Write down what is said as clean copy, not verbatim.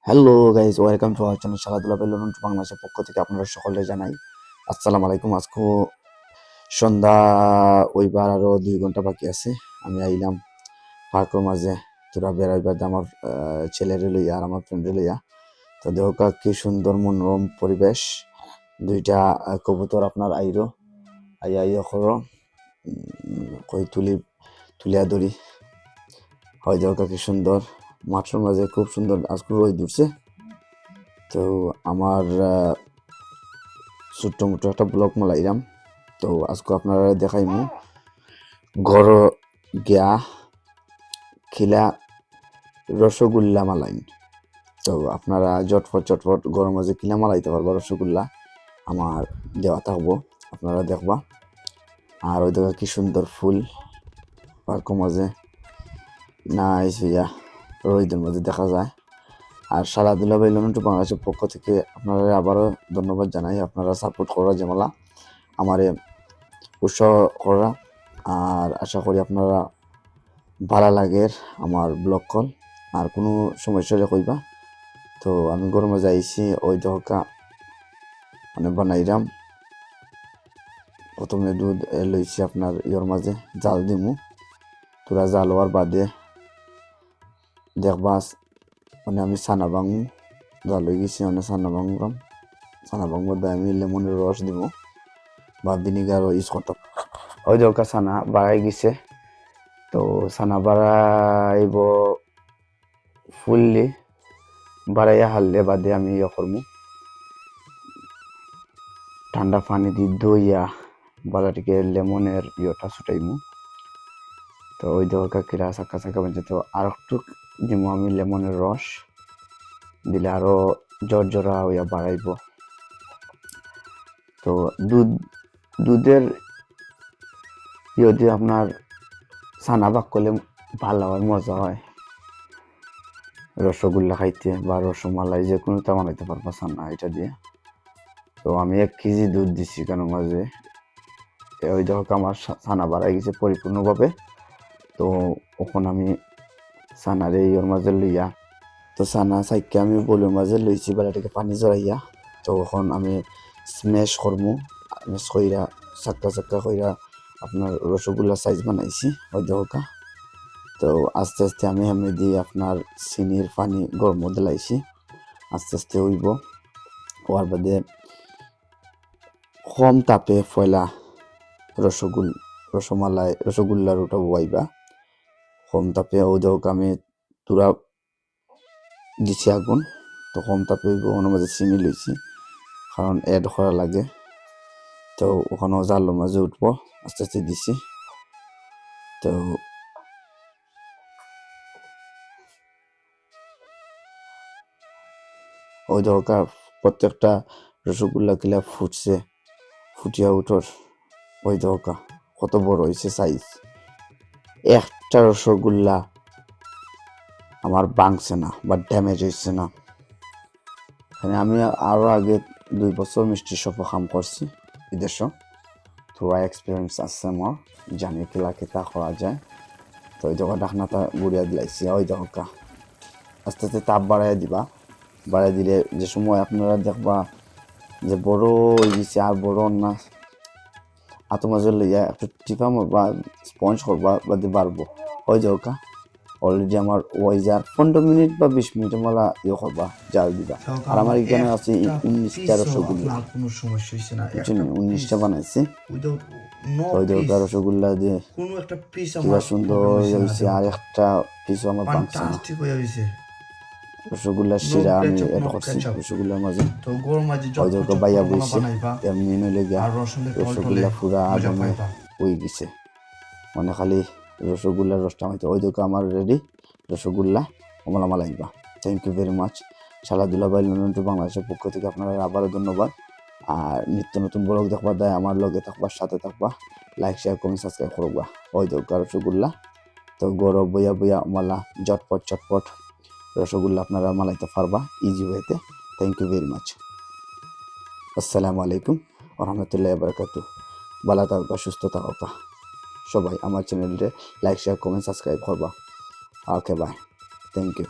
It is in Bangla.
Hello guys, welcome to our channel খেলাধুলা বেলুন বাংলাদেশের পক্ষ থেকে আপনারা সকলে জানাই আসসালামু আলাইকুম। আজকে সন্ধ্যা ওইবার আরো 2 ঘন্টা বাকি আছে। আমি আইলাম পার্কের মাঝে তোরা বেড়াইবার আমার ছেলেরে লইয়া আর আমার ফ্রেন্ডে লইয়া। তো দেখা কি সুন্দর মনোরম পরিবেশ। দুইটা কবুতর আপনার আইরো আইয়া করো কই তুলিয়া ধরি হয়। দেখা কি সুন্দর মাঠের মাঝে, খুব সুন্দর। আজকে রোদ উঠছে। তো আমার ছোট্ট মোটো একটা ব্লগ মালাইলাম। তো আজকে আপনারা দেখাইমু ঘর গিয়া খিলা রসগোল্লা মালাইন। তো আপনারা চটফট গরম মাঝে কিলা মালাইতে পারবো রসগোল্লা আমার দেওয়া থাকবো, আপনারা দেখবা। আর ওই দেখা কি সুন্দর ফুল পার্কের মাঝে নাইস হইয়া রোদের মাঝে দেখা যায়। আর খেলাধুলা বেলুন বাংলাদেশের পক্ষ থেকে আপনারা আবারও ধন্যবাদ জানাই। আপনারা সাপোর্ট করা যেমলা আমারে উৎসাহ করা, আর আশা করি আপনারা ভালো লাগে আমার ব্লগ কল। আর কোনো সমস্যা হলে কইবা। তো আমি গরমে যাইছি ওই দহকা মানে বানাইলাম। প্রথমে দুধ লইছি আপনার ইয়র মাঝে জাল দিমু। তোরা জাল হওয়ার বাদে দেখবা মানে আমি ছানা ভাঙু, জাল হয়ে গেছি মানে ছানা ভাঙলাম। ছানা ভাঙবার দিয়ে আমি লেমনের রস দিব বা ভিনিগারও ইউজ করতাম। ওই দরকার ছানা বাড়াই গেছে। তো ছানা বাড়াইব ফুললি বাড়াইয়া হারলে বাদে আমি ইয়ে করবো ঠান্ডা পানি দিয়ে দইয়া বালাটিকে লেমনের ইয়েটা ছুটাইমু। তো ওই দরকার কিরা চাকা চাকা বাজে। তো আর একটু দিব আমি লেমনের রস দিলে আরো জর্জরা হইয়া বাড়াইব। তো দুধের যদি আপনার ছানা ভাগ করলে ভালো হয়, মজা হয় রসগোল্লা খাইতে বা রসমালাই যে কোনোটা বানাইতে পারবো ছানা এটা দিয়ে। তো আমি 1 কেজি দুধ দিছি কেন মাঝে। ওই দেখো আমার ছানা বাড়াই গেছে পরিপূর্ণভাবে। তো ওখানে আমি ছানারে ওর মাঝে লইয়া, তো ছানা চাইকে আমি বলুর মাঝে লইছি বেলাটাকে পানি জড়াইয়া। তো এখন আমি স্ম্যাশ করমু, স্ম্যাশ কইরা চাক্কা কইরা আপনার রসগোল্লা সাইজ বানাইছি ওই দেখা। তো আস্তে আস্তে আমি এমনি দিয়ে আপনার চিনির পানি গরম মধ্যে লাইছি, আস্তে আস্তে হইব। হওয়ার বাদে কম তাপে ফয়লা রসগোল্লার ওটা বইবা কম তাপে। ও দেখ আমি তুরা দিছি আগুন। তো কম তাপে ওখানে মাঝে চিনি লইছি কারণ এড করা লাগে। তো ওখানেও জালের মাঝে উঠবো, আস্তে আস্তে দিছি। তো ওই দরকার প্রত্যেকটা রসগোল্লা কিলা ফুটছে, ফুটিয়া উঠোর ওই দরকার কত বড় হয়েছে সাইজ। একটা রসগোল্লা আমার ভাঙছে না বা ড্যামেজ হয়েছে না। আমি আরও আগে 2 বছর মিষ্টি শপে কাম করছি বিদেশ। থোড়া এক্সপিরিয়েন্স আছে আমার, জানি কিলা কেতা করা যায়। তো ওই দোকা ঢাকনাটা গুড়িয়া দিলাইছি। ওই দোকা আস্তে আস্তে তাপ বাড়াইয়া দিবা। বাড়াই দিলে যে সময় আপনারা দেখবা যে বড় হয়ে গেছে আর বড় না, হাতের মাঝে লইয়া একটু টিপা বা স্পঞ্জ করবা বাদে বাড়বো। ওই দোকা অলরেডি আমার ওয়াইজার 15 মিনিট বা 20 মিনিটের মালা ইয়ে করবা, জাল দিবা। আর আমার এখানে আছে 19টা রসগোল্লা, কোনো সমস্যা হইছে না। বুঝছেন, 19টা বানাইছি। উইদাউট নো ওই পিস, দরকার রসগোল্লা দিয়ে কোনো একটা পিস কিবা আমার সুন্দর হয়েছে। আর একটা পিসও আমার ভাঙছে না। ফ্যান্টাস্টিক হয়ে হইছে। রসগোল্লার নো শিরা আমি কেচাপ এড নো করছি কেচাপ। রসগোল্লার মাঝে। তো গরম মাঝে ওই যত দরকার চট বাইয়া করে বইছে বানাইবা এমনি নইলে গিয়া আর রসলে টলটলে রসগোল্লা ফুরা মজা আগুনে পাইবা। হয়ে গেছে। মানে খালি রসগোল্লার রসটা হয়তো। ওই দরকার আমার রেডি রসগোল্লা কমলা মালাইবা। Thank you very much. খেলাধুলা বা বাংলাদেশের পক্ষ থেকে আপনারা আবারও ধন্যবাদ। আর নিত্য নতুন ব্লগ দেখবা দেয় আমার লগে থাকবা, সাথে থাকবা। লাইক শেয়ার কমেন্ট সাবস্ক্রাইব করবা। ওই দরকার রসগোল্লা। তো গরম বইয়া মালা চটপট রসগোল্লা আপনারা মালাইতে পারবা ইজি ওয়েতে। Thank you very much. আসসালামু আলাইকুম রহমতুল্লাহ বারকাতু। ভালো থাকা, সুস্থ থাকা সবাই। আমার চ্যানেলটা লাইক শেয়ার কমেন্ট সাবস্ক্রাইব করবা। Okay bye, thank you.